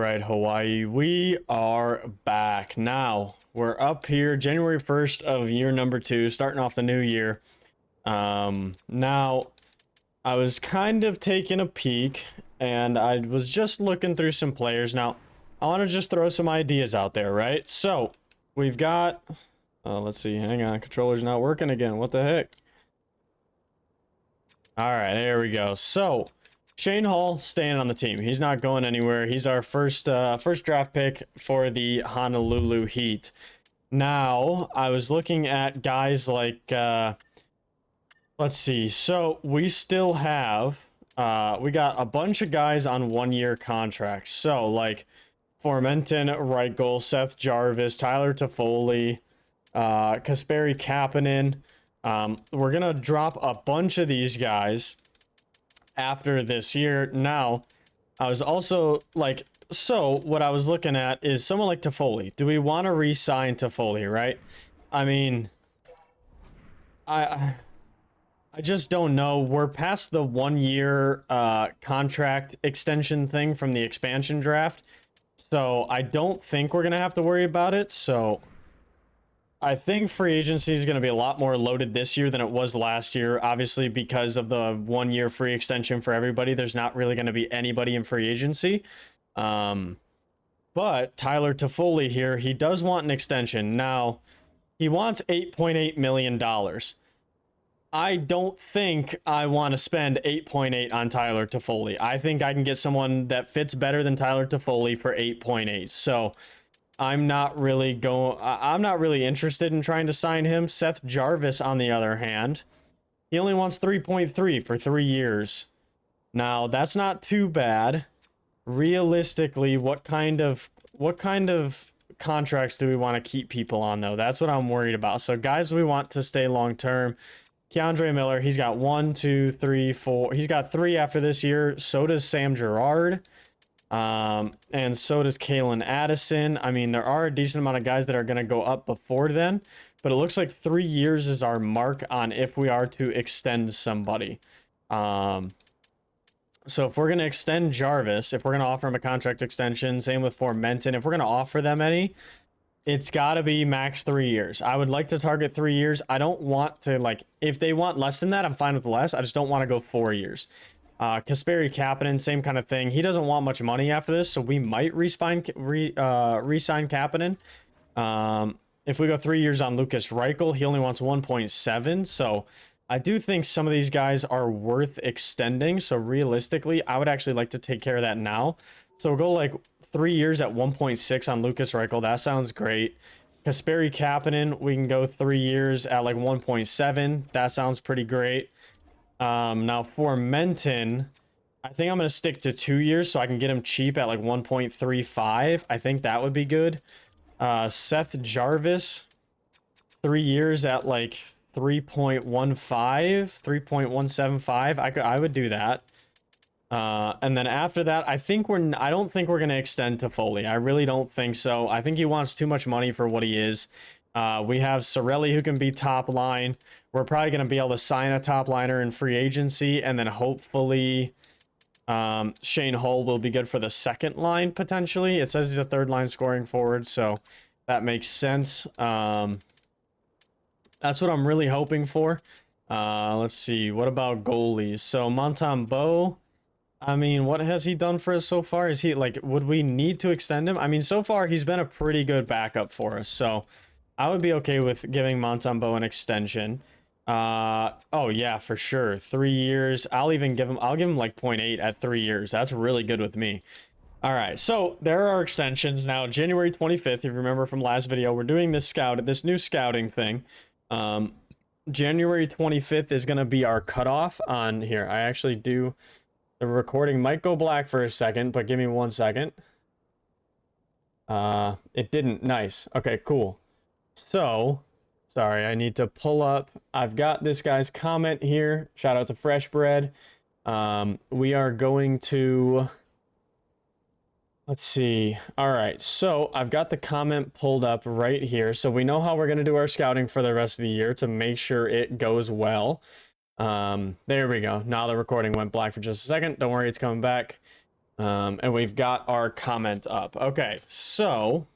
right, Hawaii, we are back. Now, we're up here January 1st of year number 2, starting off the new year. Now, I was kind of taking a peek, and I was just looking through some players. Now, I want to just throw some ideas out there, right? So, we've got... let's see, hang on, controller's not working again. What the heck? Alright, there we go. So... Shane Hall staying on the team. He's not going anywhere. He's our first draft pick for the Honolulu Heat. Now, I was looking at guys like, let's see. So, we still have, we got a bunch of guys on one-year contracts. So, like, Formenton, Reichel, Seth Jarvis, Tyler Toffoli, Kasperi Kapanen. We're going to drop a bunch of these guys after this year. Now, I was also like, so what I was looking at is someone like Toffoli. Do we want to re-sign Toffoli, right? I mean, I just don't know. We're past the 1-year contract extension thing from the expansion draft, so I don't think we're gonna have to worry about it. So I think free agency is going to be a lot more loaded this year than it was last year. Obviously, because of the 1-year free extension for everybody, there's not really going to be anybody in free agency. But Tyler Toffoli here, he does want an extension. Now, he wants $8.8 million. I don't think I want to spend 8.8 on Tyler Toffoli. I think I can get someone that fits better than Tyler Toffoli for 8.8. So I'm not really interested in trying to sign him. Seth Jarvis, on the other hand, he only wants 3.3 for 3 years. Now, that's not too bad. Realistically, what kind of contracts do we want to keep people on, though? That's what I'm worried about. So guys we want to stay long term. Keandre Miller, he's got 1, 2, 3, 4. He's got 3 after this year. So does Sam Girard. And so does Kalen Addison. I mean, there are a decent amount of guys that are going to go up before then, but it looks like 3 years is our mark on if we are to extend somebody. So if we're going to extend Jarvis, if we're going to offer him a contract extension, same with Formenton, if we're going to offer them any, it's got to be max 3 years. I would like to target 3 years. I don't want to, like, if they want less than that, I'm fine with less. I just don't want to go 4 years. Kasperi Kapanen, same kind of thing. He doesn't want much money after this, so we might re-sign Kapanen. If we go 3 years on Lukas Reichel, he only wants 1.7, so I do think some of these guys are worth extending. So realistically, I would actually like to take care of that now. So we'll go like 3 years at 1.6 on Lukas Reichel. That sounds great. Kasperi Kapanen, we can go 3 years at like 1.7. That sounds pretty great. Now Formenton, I think I'm going to stick to 2 years so I can get him cheap at like 1.35. I think that would be good. Seth Jarvis, 3 years at like 3.15, 3.175. I would do that. And then after that, I don't think we're going to extend Toffoli. I really don't think so. I think he wants too much money for what he is. We have Cirelli, who can be top line. We're probably going to be able to sign a top liner in free agency, and then hopefully Shane Hull will be good for the second line potentially. It says he's a third line scoring forward, so that makes sense. That's what I'm really hoping for. Let's see. What about goalies? So Montembeault, I mean, what has he done for us so far? Is he like, would we need to extend him? I mean, so far he's been a pretty good backup for us, so I would be okay with giving Montembeault an extension. Oh yeah, for sure. 3 years. I'll give him like 0.8 at 3 years. That's really good with me. All right, so there are extensions now. January 25th, if you remember from last video, we're doing this new scouting thing. January 25th is going to be our cutoff on here. I actually do, the recording might go black for a second, but give me 1 second. It didn't. Nice. Okay, cool. So, sorry, I need to pull up. I've got this guy's comment here. Shout out to Fresh Bread. We are going to, let's see. All right, so I've got the comment pulled up right here. So we know how we're going to do our scouting for the rest of the year to make sure it goes well. There we go. Now the recording went black for just a second. Don't worry, it's coming back. And we've got our comment up. Okay, so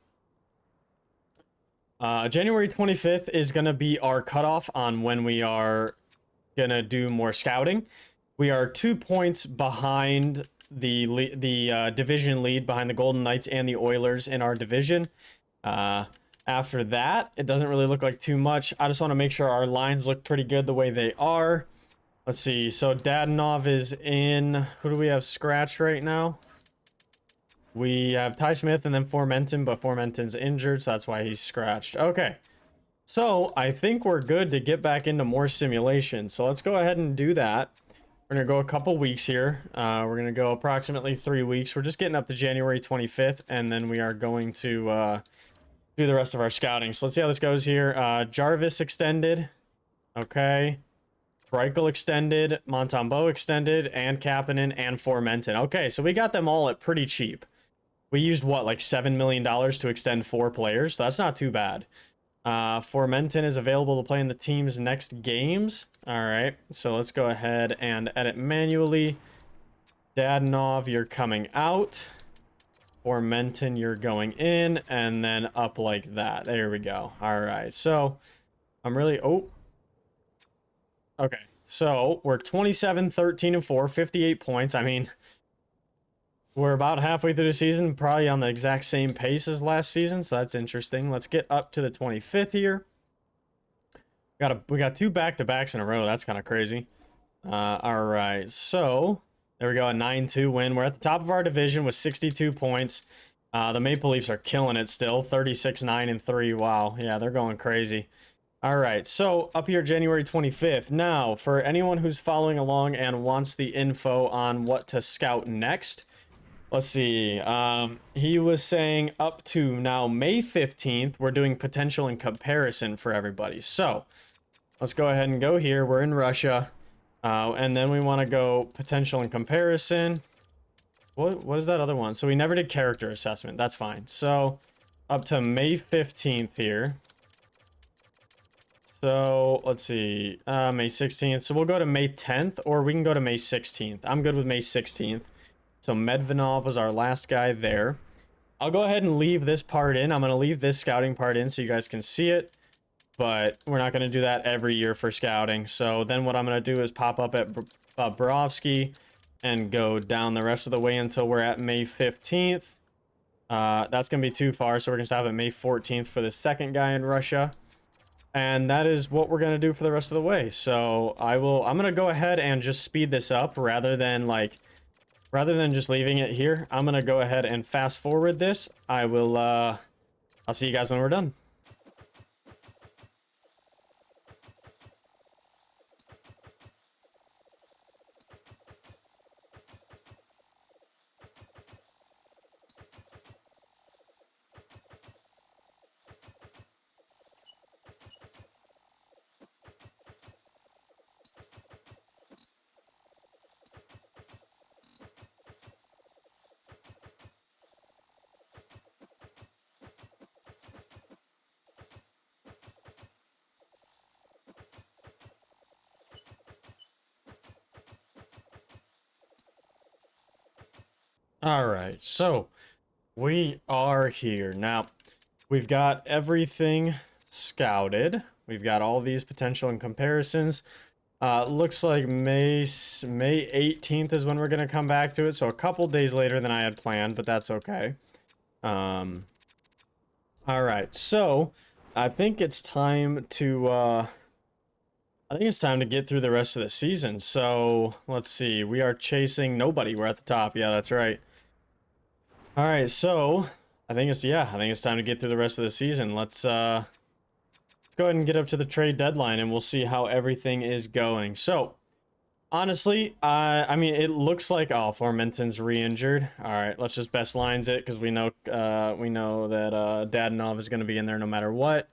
January 25th is going to be our cutoff on when we are going to do more scouting. We are 2 points behind the division lead, behind the Golden Knights and the Oilers in our division. After that, it doesn't really look like too much. I just want to make sure our lines look pretty good the way they are. Let's see. So Dadonov is in. Who do we have scratched right now? We have Ty Smith and then Formenton, but Formenton's injured, so that's why he's scratched. Okay. So I think we're good to get back into more simulation. So let's go ahead and do that. We're going to go a couple weeks here. We're going to go approximately 3 weeks. We're just getting up to January 25th, and then we are going to do the rest of our scouting. So let's see how this goes here. Jarvis extended. Okay. Reichel extended. Montembeault extended. And Kapanen and Formenton. Okay, so we got them all at pretty cheap. We used, what, like $7 million to extend 4 players? So that's not too bad. Formenton is available to play in the team's next games. All right, so let's go ahead and edit manually. Dadonov, you're coming out. Formenton, you're going in, and then up like that. There we go. All right, so I'm really... Oh. Okay, so we're 27, 13, and 4, 58 points. I mean... We're about halfway through the season, probably on the exact same pace as last season, so that's interesting. Let's get up to the 25th here. We got 2 back-to-backs in a row. That's kind of crazy. All right, so there we go, a 9-2 win. We're at the top of our division with 62 points. The Maple Leafs are killing it still, 36-9-3. Wow, yeah, they're going crazy. All right, so up here, January 25th. Now, for anyone who's following along and wants the info on what to scout next... Let's see. He was saying up to now May 15th, we're doing potential and comparison for everybody. So let's go ahead and go here. We're in Russia. And then we want to go potential and comparison. What is that other one? So we never did character assessment. That's fine. So up to May 15th here. So let's see. May 16th. So we'll go to May 10th, or we can go to May 16th. I'm good with May 16th. So Medvanov was our last guy there. I'll go ahead and leave this part in. I'm going to leave this scouting part in so you guys can see it. But we're not going to do that every year for scouting. So then what I'm going to do is pop up at Bobrovsky and go down the rest of the way until we're at May 15th. That's going to be too far, so we're going to stop at May 14th for the second guy in Russia. And that is what we're going to do for the rest of the way. So I'm going to go ahead and just speed this up rather than just leaving it here. I'm going to go ahead and fast forward this. I'll see you guys when we're done. All right, so we are here. Now, we've got everything scouted. We've got all these potential and comparisons. Looks like May 18th is when we're going to come back to it. So a couple days later than I had planned, but that's okay. All right, so I think it's time to get through the rest of the season. So let's see. We are chasing nobody. We're at the top. Yeah, that's right. All right, so I think it's time to get through the rest of the season. Let's go ahead and get up to the trade deadline, and we'll see how everything is going. So honestly, I mean, it looks like Formenton's re-injured. All right, let's just best lines it because we know that Dadonov is going to be in there no matter what.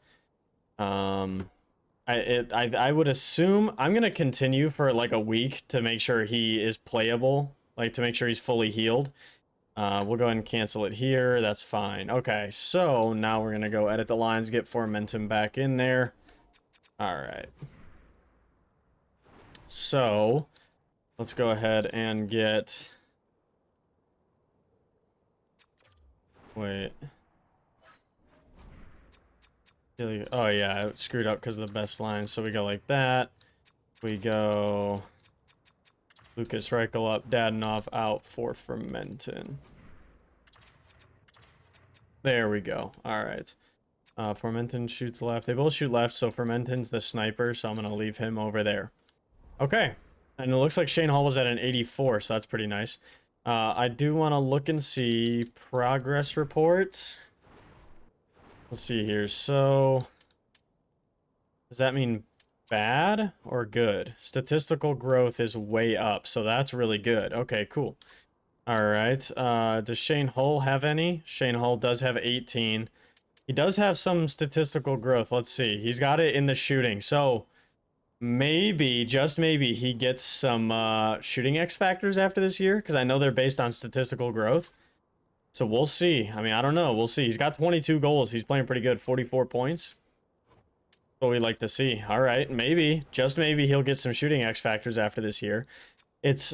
I would assume I'm gonna continue for like a week to make sure he is playable, like to make sure he's fully healed. We'll go ahead and cancel it here. That's fine. Okay, so now we're gonna go edit the lines, get Formenton back in there. All right. So let's go ahead and get Wait. Oh yeah, I screwed up because of the best line. So we go like that. We go Lucas Reichel up, Dadonov out for Fermenton. There we go. All right. Fermenton shoots left. They both shoot left, so Fermenton's the sniper, so I'm going to leave him over there. Okay. And it looks like Shane Hall was at an 84, so that's pretty nice. I do want to look and see progress reports. Let's see here. So, does that mean bad or good? Statistical growth is way up, so that's really good. Okay, cool. All right. Does Shane Hull have any? Shane Hull does have 18. He does have some statistical growth. Let's see. He's got it in the shooting. So maybe, just maybe, he gets some shooting X factors after this year, because I know they're based on statistical growth. So we'll see. I mean, I don't know. We'll see. He's got 22 goals. He's playing pretty good. 44 points. What we like to see. All right, maybe, just maybe, he'll get some shooting X factors after this year.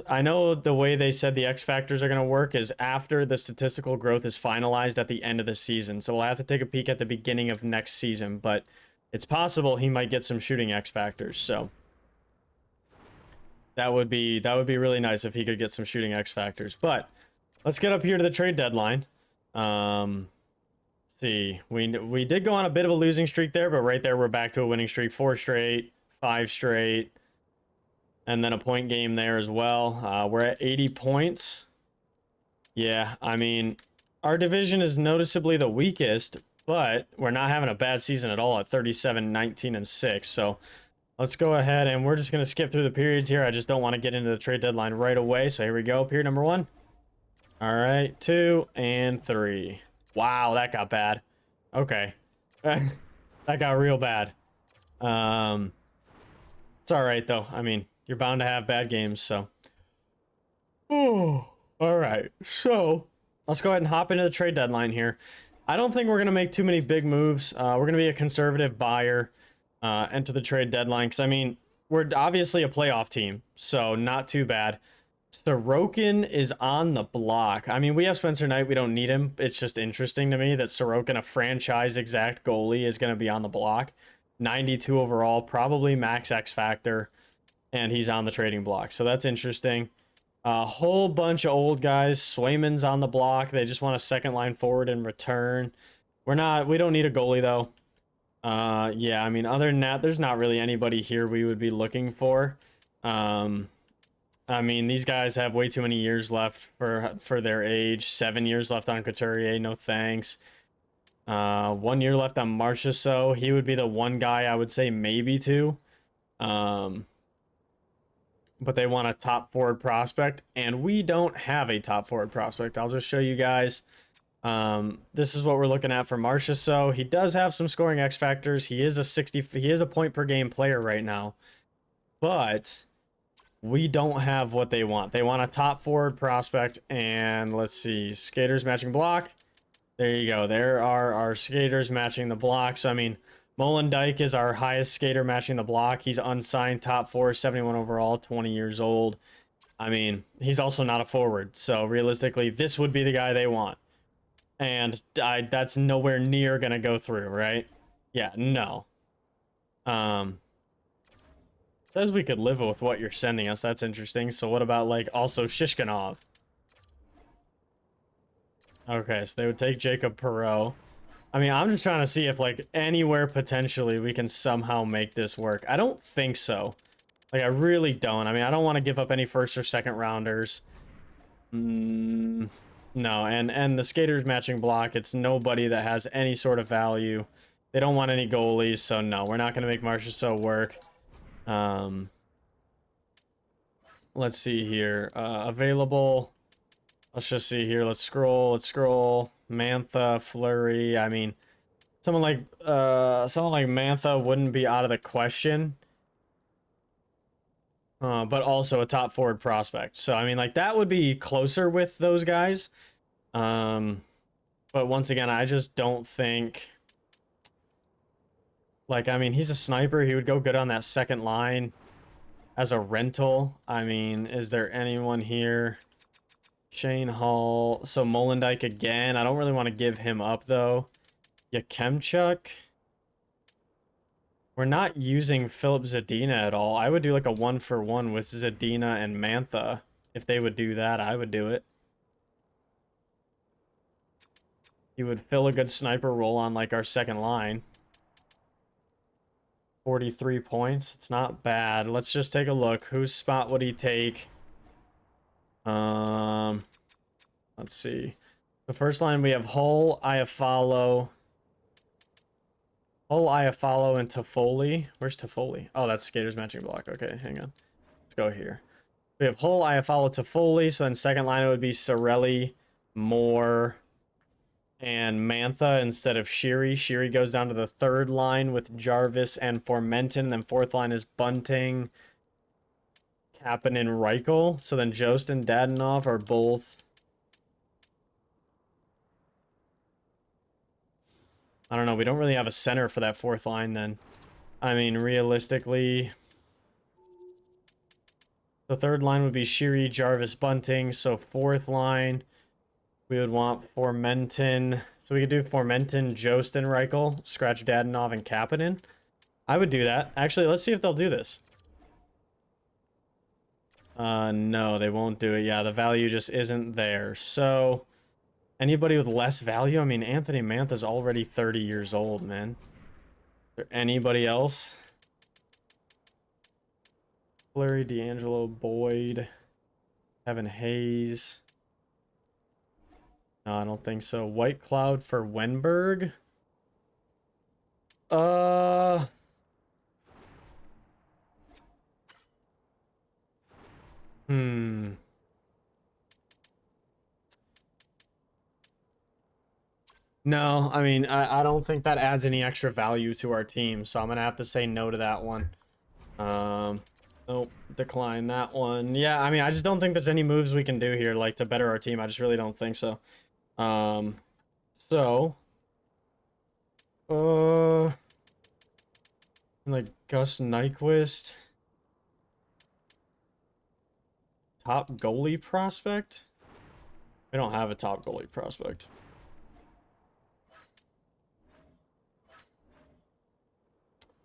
I know the way they said the X factors are going to work is after the statistical growth is finalized at the end of the season. So we'll have to take a peek at the beginning of next season, but it's possible he might get some shooting X factors. So that would be really nice if he could get some shooting X factors. But let's get up here to the trade deadline. See, we did go on a bit of a losing streak there, but right there we're back to a winning streak. 4 straight, 5 straight. And then a point game there as well. We're at 80 points. Yeah, I mean, our division is noticeably the weakest, but we're not having a bad season at all at 37, 19, and 6. So let's go ahead and we're just going to skip through the periods here. I just don't want to get into the trade deadline right away. So here we go. Period number 1. All right, 2 and 3. Wow, that got bad. Okay. That got real bad. It's all right, though. I mean, you're bound to have bad games, so. Oh, all right. So let's go ahead and hop into the trade deadline here. I don't think we're going to make too many big moves. We're going to be a conservative buyer, enter the trade deadline. Because, I mean, we're obviously a playoff team, so not too bad. Sorokin is on the block. I mean, we have Spencer Knight. We don't need him. It's just interesting to me that Sorokin, a franchise exact goalie, is going to be on the block. 92 overall, probably max X factor. And he's on the trading block. So that's interesting. A whole bunch of old guys. Swayman's on the block. They just want a second line forward in return. We don't need a goalie though. Yeah, I mean, other than that, there's not really anybody here we would be looking for. I mean, these guys have way too many years left for their age. 7 years left on Couturier. No thanks. 1 year left on Marchessault. He would be the one guy I would say maybe two. But they want a top forward prospect, and we don't have a top forward prospect. I'll just show you guys. This is what we're looking at for Marchessault. He does have some scoring X factors. He is a point per game player right now, but we don't have what they want. They want a top forward prospect, and let's see, skaters matching block. There you go. There are our skaters matching the block. So I mean, Molendyke is our highest skater matching the block. He's unsigned, top 4, 71 overall, 20 years old. I mean, he's also not a forward. So realistically, this would be the guy they want. And that's nowhere near going to go through, right? Yeah, no. Says we could live with what you're sending us. That's interesting. So what about, like, also Shishkinov? Okay, so they would take Jacob Perreault. I mean, I'm just trying to see if, like, anywhere potentially we can somehow make this work. I don't think so. Like, I really don't. I mean, I don't want to give up any first or second rounders. No, and the skaters matching block, it's nobody that has any sort of value. They don't want any goalies, so no, we're not going to make Marchessault work. Let's see here. Available. Let's just see here. Let's scroll. Mantha, Fleury. I mean, someone like Mantha wouldn't be out of the question. But also a top forward prospect. So I mean, like, that would be closer with those guys. But once again, I just don't think, like, I mean, he's a sniper. He would go good on that second line as a rental. I mean, is there anyone here? Shane Hall. So Molendijk again. I don't really want to give him up, though. Yakemchuk. We're not using Philip Zadina at all. I would do like a 1-for-1 with Zadina and Mantha. If they would do that, I would do it. He would fill a good sniper role on like our second line. 43 points. It's not bad. Let's just take a look. Whose spot would he take? Let's see. The first line we have Hull, Iafallo. Hull, Iafallo, and Toffoli. Where's Toffoli? Oh, that's Skater's matching block. Okay, hang on. Let's go here. We have Hull, Iafallo, Toffoli. So then second line it would be Sorelli, Moore, and Mantha instead of Shiri. Shiri goes down to the third line with Jarvis and Formenton. Then fourth line is Bunting, Kapanen, Reichel. So then Jost and Dadonov are both... I don't know. We don't really have a center for that fourth line then. I mean, realistically... The third line would be Shiri, Jarvis, Bunting. So fourth line... We would want Formenton. So we could do Formenton, Jost, and Reichel. Scratch Dadonov and Kapanen. I would do that. Actually, let's see if they'll do this. No, they won't do it. Yeah, the value just isn't there. So, anybody with less value? I mean, Anthony Mantha's already 30 years old, man. Is there anybody else? Larry, D'Angelo, Boyd, Kevin Hayes. No, I don't think so. White Cloud for Wenberg. No, I mean, I don't think that adds any extra value to our team, so I'm gonna have to say no to that one. Nope, decline that one. Yeah, I mean, I just don't think there's any moves we can do here, like, to better our team. I just really don't think so. Like Gus Nyquist, top goalie prospect. We don't have a top goalie prospect.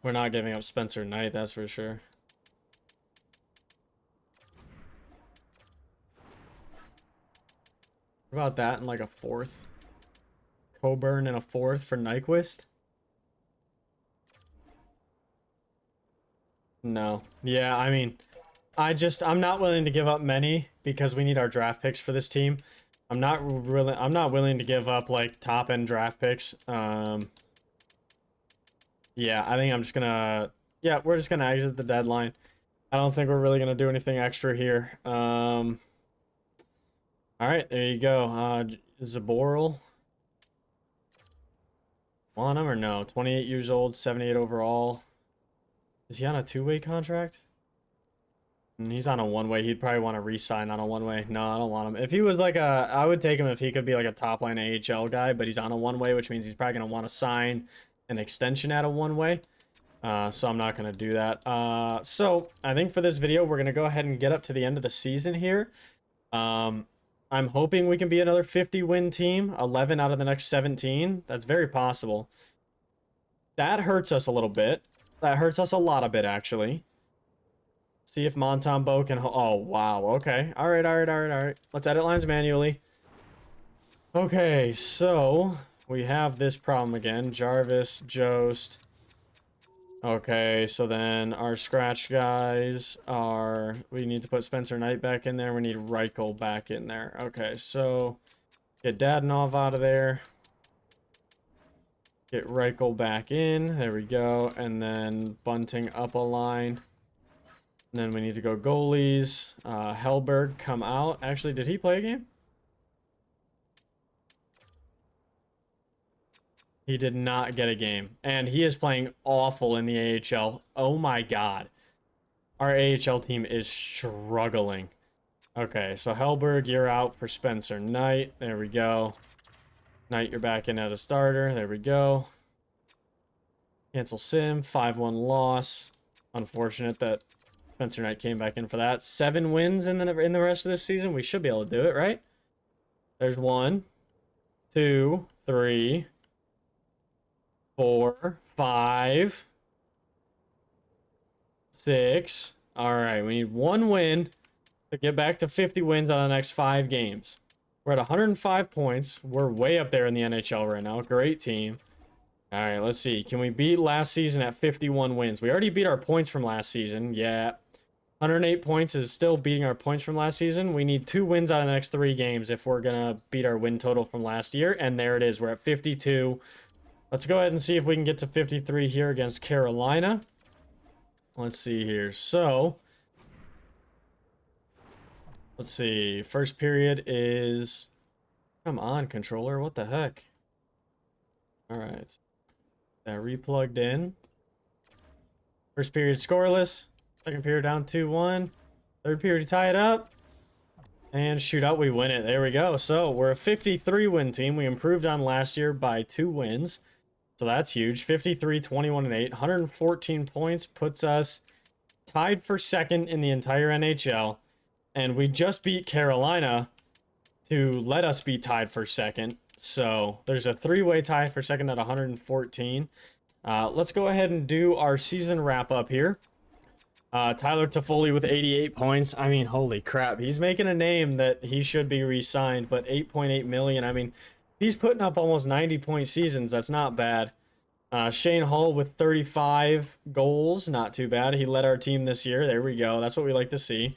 We're not giving up Spencer Knight, that's for sure. What about that in like a fourth? Coburn in a fourth for Nyquist? No. Yeah, I mean, I'm not willing to give up many because we need our draft picks for this team. I'm not willing to give up like top end draft picks. Yeah, I think I'm just gonna, yeah, we're just gonna exit the deadline. I don't think we're really gonna do anything extra here. All right, there you go. Zaboral. Want him or no? 28 years old, 78 overall. Is he on a two-way contract? He's on a one-way. He'd probably want to re-sign on a one-way. No, I don't want him. If he was like a... I would take him if he could be like a top-line AHL guy, but he's on a one-way, which means he's probably going to want to sign an extension at a one-way. So I'm not going to do that. So I think for this video, we're going to go ahead and get up to the end of the season here. I'm hoping we can be another 50-win team. 11 out of the next 17. That's very possible. That hurts us a little bit. That hurts us a lot a bit, actually. See if Montembeault can... Oh, wow. Okay. All right. Let's edit lines manually. Okay, so we have this problem again. Jarvis, Jost. Okay, so then our scratch guys are... We need to put Spencer Knight back in there. We need Reichel back in there. Okay, so get Dadonov out of there. Get Reichel back in. There we go. And then Bunting up a line. And then we need to go goalies. Hellberg come out. Actually, did he play a game? He did not get a game. And he is playing awful in the AHL. Oh my god. Our AHL team is struggling. Okay, so Hellberg, you're out for Spencer Knight. There we go. Knight, you're back in as a starter. There we go. Cancel sim. 5-1 loss. Unfortunate that Spencer Knight came back in for that. 7 wins in the rest of this season. We should be able to do it, right? There's 1, 2, 3, 4, 5, 6. All right, we need 1 win to get back to 50 wins on the next 5 games. We're at 105 points. We're way up there in the NHL right now. Great team. All right, let's see. Can we beat last season at 51 wins? We already beat our points from last season. Yeah. 108 points is still beating our points from last season. We need 2 wins out of the next 3 games if we're going to beat our win total from last year. And there it is. We're at 52. Let's go ahead and see if we can get to 53 here against Carolina. Let's see here. So, let's see. First period is... Come on, controller. What the heck? All right. That replugged in. First period scoreless. Second period down 2-1. Third period tie it up. And shootout, we win it. There we go. So we're a 53 win team. We improved on last year by 2 wins. So that's huge. 53, 21, and 8. 114 points puts us tied for second in the entire NHL. And we just beat Carolina to let us be tied for second. So there's a 3-way tie for second at 114. Let's go ahead and do our season wrap up here. Tyler Toffoli with 88 points. I mean, holy crap. He's making a name that he should be re-signed, but 8.8 million. I mean, he's putting up almost 90-point seasons. That's not bad. Shane Hall with 35 goals. Not too bad. He led our team this year. There we go. That's what we like to see.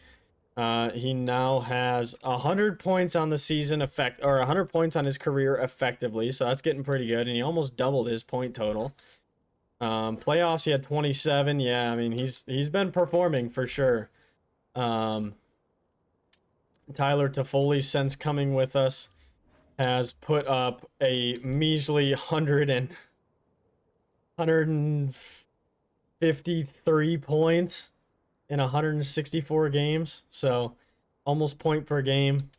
He now has 100 points on the season 100 points on his career effectively. So that's getting pretty good. And he almost doubled his point total. Playoffs, he had 27. Yeah, I mean, he's been performing for sure. Tyler Toffoli, since coming with us, has put up a measly 153 points in 164 games. So almost point per game.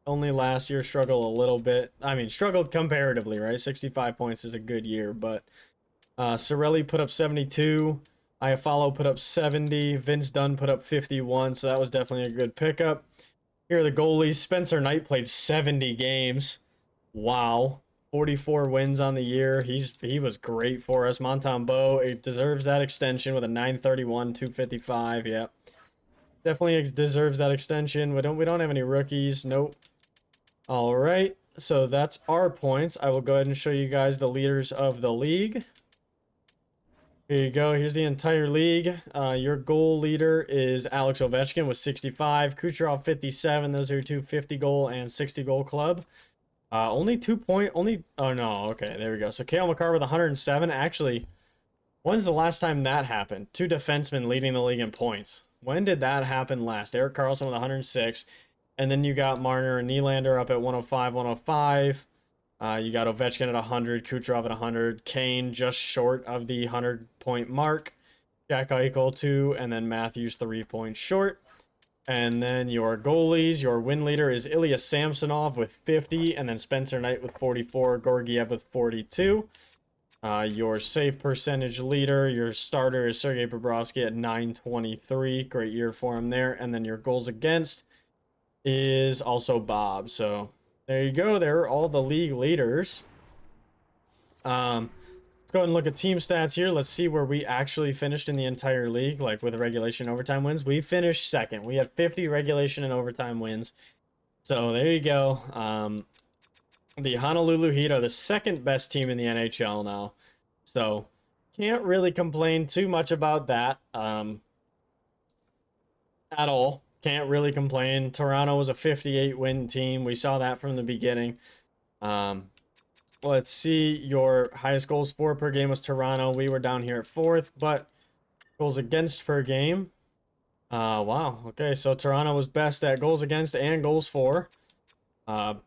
Only last year struggled a little bit. I mean, struggled comparatively, right? 65 points is a good year, but Cirelli put up 72. Iafallo put up 70. Vince Dunn put up 51. So that was definitely a good pickup. Here are the goalies. Spencer Knight played 70 games. Wow. 44 wins on the year. He was great for us. Montembeault deserves that extension with a 931, 255. Yeah. Definitely deserves that extension. We don't have any rookies. Nope. All right. So that's our points. I will go ahead and show you guys the leaders of the league. Here you go. Here's the entire league. Your goal leader is Alex Ovechkin with 65. Kucherov 57. Those are your two 50-goal and 60-goal club. Oh no, okay, there we go. So Cale Makar with 107. Actually, when's the last time that happened? 2 defensemen leading the league in points. When did that happen last? Erik Karlsson with 106. And then you got Marner and Nylander up at 105, 105. You got Ovechkin at 100, Kucherov at 100, Kane just short of the 100-point mark, Jack Eichel 2, and then Matthews 3 points short. And then your goalies, your win leader is Ilya Samsonov with 50, and then Spencer Knight with 44, Georgiev with 42. Your save percentage leader, your starter is Sergei Bobrovsky at 923. Great year for him there. And then your goals against is also Bob. So there you go. There are all the league leaders. Let's go ahead and look at team stats here. Let's see where we actually finished in the entire league, like with regulation and overtime wins. We finished second. We had 50 regulation and overtime wins. So there you go. The Honolulu Heat are the second best team in the NHL now. So can't really complain too much about that at all. Can't really complain. Toronto was a 58 win team. We saw that from the beginning. Let's see. Your highest goals for per game was Toronto. We were down here at 4th, but goals against per game. Wow. Okay, so Toronto was best at goals against and goals for.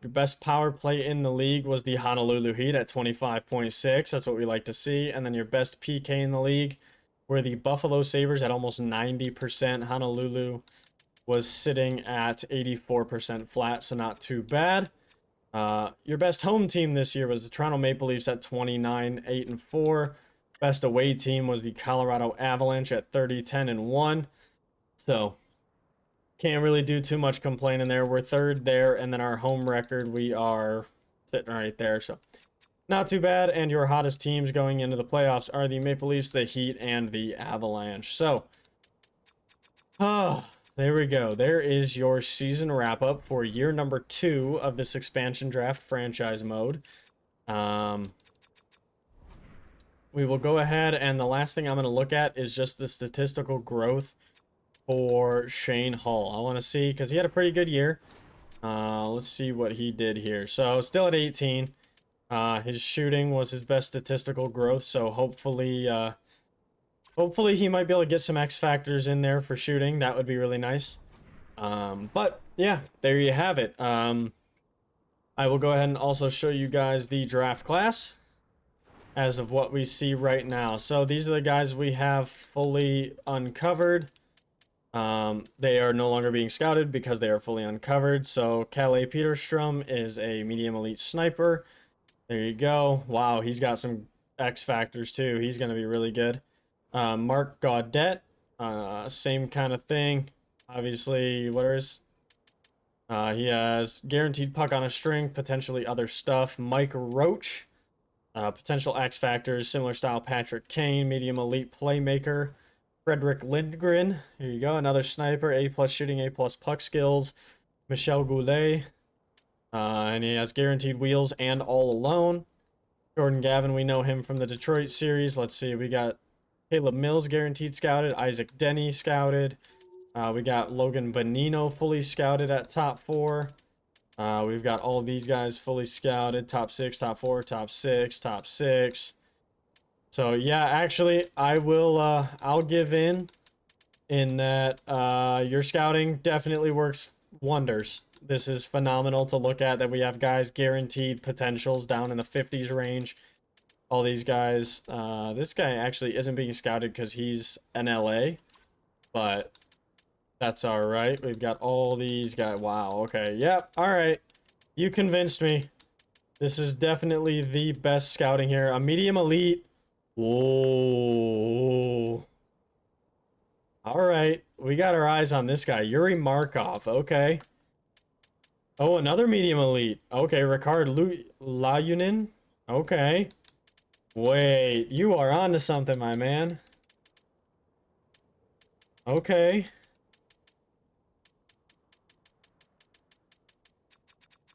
Best power play in the league was the Honolulu Heat at 25.6. That's what we like to see. And then your best PK in the league were the Buffalo Sabres at almost 90%. Honolulu was sitting at 84% flat, so not too bad. Your best home team this year was the Toronto Maple Leafs at 29-8-4. Best away team was the Colorado Avalanche at 30-10-1. So Can't really do too much complaining there. We're third there, and then our home record, we are sitting right there. So not too bad. And your hottest teams going into the playoffs are the Maple Leafs, the Heat, and the Avalanche. So, there we go. There is your season wrap up for year number 2 of this expansion draft franchise mode. We will go ahead, and the last thing I'm going to look at is just the statistical growth for Shane Hull. I want to see, because he had a pretty good year. Let's see what he did here. So still at 18. His shooting was his best statistical growth, so hopefully he might be able to get some X factors in there for shooting. That would be really nice. But yeah, there you have it. I will go ahead and also show you guys the draft class as of what we see right now. So these are the guys we have fully uncovered. They are no longer being scouted because they are fully uncovered. So Kalle Peterstrom is a medium elite sniper. There you go. Wow, he's got some X factors too. He's going to be really good. Mark Gaudette, same kind of thing. Obviously, what is... he has guaranteed puck on a string, potentially other stuff. Mike Roach, potential X factors, similar style Patrick Kane, medium elite playmaker. Frederick Lindgren, here you go, another sniper, A+ shooting, A+ puck skills. Michel Goulet, and he has guaranteed wheels and all alone. Jordan Gavin, we know him from the Detroit series. Let's see, we got Caleb Mills guaranteed scouted, Isaac Denny scouted. We got Logan Bonino fully scouted at top 4. We've got all of these guys fully scouted, top 6, top 4, top 6, top 6. So yeah, actually, I'll give in that your scouting definitely works wonders. This is phenomenal to look at, that we have guys guaranteed potentials down in the 50s range. All these guys, this guy actually isn't being scouted because he's an LA, but that's all right. We've got all these guys. Wow, okay, yep, all right. You convinced me. This is definitely the best scouting here. A medium elite. Whoa. All right, we got our eyes on this guy. Yuri Markov, okay. Oh, another medium elite. Okay, Ricard Launin. Okay. Wait, you are on to something, my man. Okay.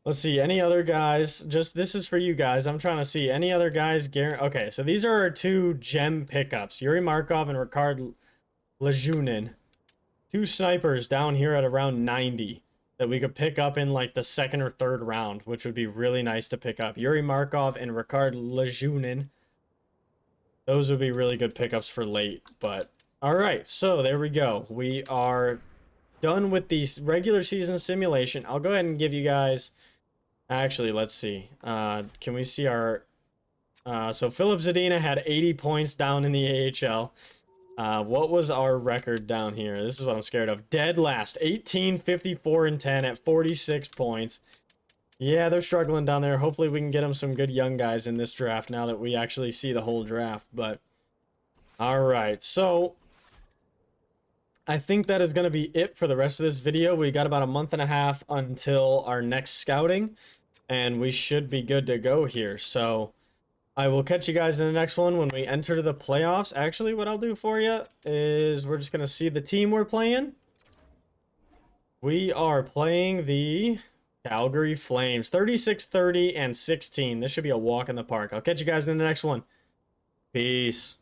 Let's see, any other guys? Just, this is for you guys. I'm trying to see any other guys. Okay, so these are our 2 gem pickups. Yuri Markov and Ricard Lajunin. 2 snipers down here at around 90 that we could pick up in like the 2nd or 3rd round, which would be really nice to pick up. Yuri Markov and Ricard Lajunin. Those would be really good pickups for late, but... Alright, so there we go. We are done with the regular season simulation. I'll go ahead and give you guys... Actually, let's see. Can we see our... so Philip Zadina had 80 points down in the AHL. What was our record down here? This is what I'm scared of. Dead last. 18, 54, and 10 at 46 points. Yeah, they're struggling down there. Hopefully we can get them some good young guys in this draft now that we actually see the whole draft. But, alright. So, I think that is going to be it for the rest of this video. We got about a month and a half until our next scouting, and we should be good to go here. So I will catch you guys in the next one when we enter the playoffs. Actually, what I'll do for you is we're just going to see the team we're playing. We are playing the Calgary Flames. 36, 30, and 16. This should be a walk in the park. I'll catch you guys in the next one. Peace.